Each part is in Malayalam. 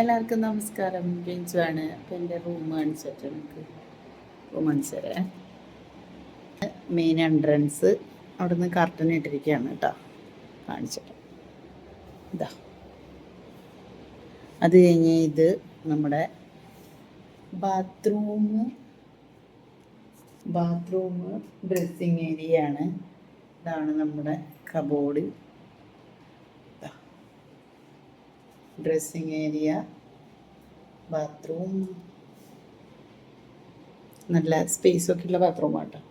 എല്ലാവർക്കും നമസ്കാരം. ബിഞ്ചു ആണ്. അപ്പം എൻ്റെ റൂം കാണിച്ചിട്ട് എനിക്ക് റൂം കാണിച്ചുതരാം. മെയിൻ എൻട്രൻസ് അവിടുന്ന് കർട്ടൻ ഇട്ടിരിക്കുകയാണ് കേട്ടോ. കാണിച്ചിട്ട് ഇതാ. അത് കഴിഞ്ഞ് ഇത് നമ്മുടെ ബാത്റൂം ഡ്രസ്സിങ് ഏരിയ ആണ്. ഇതാണ് നമ്മുടെ കബോർഡ്. ഡ്രസ്സിങ് ഏരിയ, ബാത്റൂം, നല്ല സ്പേസൊക്കെ ഉള്ള ബാത്റൂമാണ് കേട്ടോ.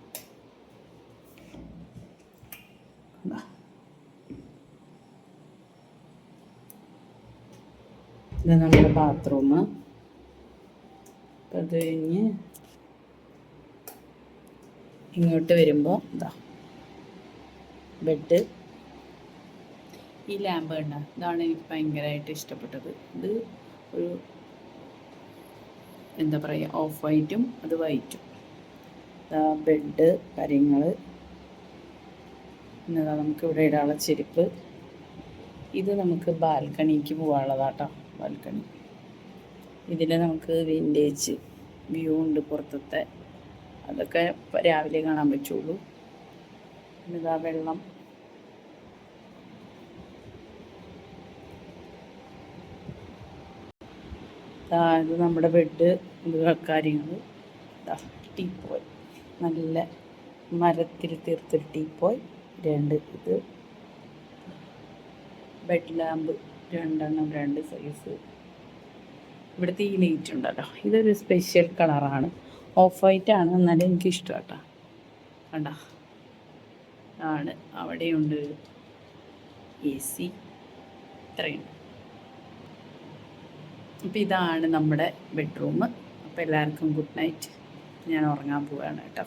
ഇത് നമ്മുടെ ബാത്റൂം. അത് കഴിഞ്ഞ് ഇങ്ങോട്ട് വരുമ്പോൾ ഇതാ ബെഡ്. ഈ ലാമ്പ് കണ്ട, ഇതാണ് എനിക്ക് ഭയങ്കരമായിട്ട് ഇഷ്ടപ്പെട്ടത്. ഇത് ഒരു എന്താ പറയുക, ഓഫ് വൈറ്റും അത് വൈറ്റും. ബെഡ് കാര്യങ്ങൾ. എന്നതാ നമുക്ക് ഇവിടെ ഇടാനുള്ള ചെരുപ്പ്. ഇത് നമുക്ക് ബാൽക്കണിക്ക് പോകാനുള്ളതാട്ടോ. ബാൽക്കണി ഇതിൽ നമുക്ക് വിൻറ്റേജ് വ്യൂ ഉണ്ട് പുറത്തത്തെ. അതൊക്കെ രാവിലെ കാണാൻ പറ്റുള്ളൂ. ഇതാ വെള്ളം. ഇത് നമ്മുടെ ബെഡ്, ഇത് കാര്യങ്ങൾ. ടീപ്പോയ്, നല്ല മരത്തിൽ തീർത്തൊരു ടീപ്പോയ്. ഇത് ബെഡ് ലാമ്പ് 2 സൈസ്. ഇവിടുത്തെ ഈ ലൈറ്റ് ഉണ്ടല്ലോ, ഇതൊരു സ്പെഷ്യൽ കളറാണ്. ഓഫ് വൈറ്റ് ആണ്, എന്നാലും എനിക്കിഷ്ടം കേട്ടോ. കണ്ട ആണ്. അവിടെയുണ്ട് AC. ഇത്രയുണ്ട്. അപ്പോൾ ഇതാണ് നമ്മുടെ ബെഡ്റൂം. അപ്പോൾ എല്ലാവർക്കും ഗുഡ് നൈറ്റ്. ഞാൻ ഉറങ്ങാൻ പോവുകയാണ് കേട്ടോ.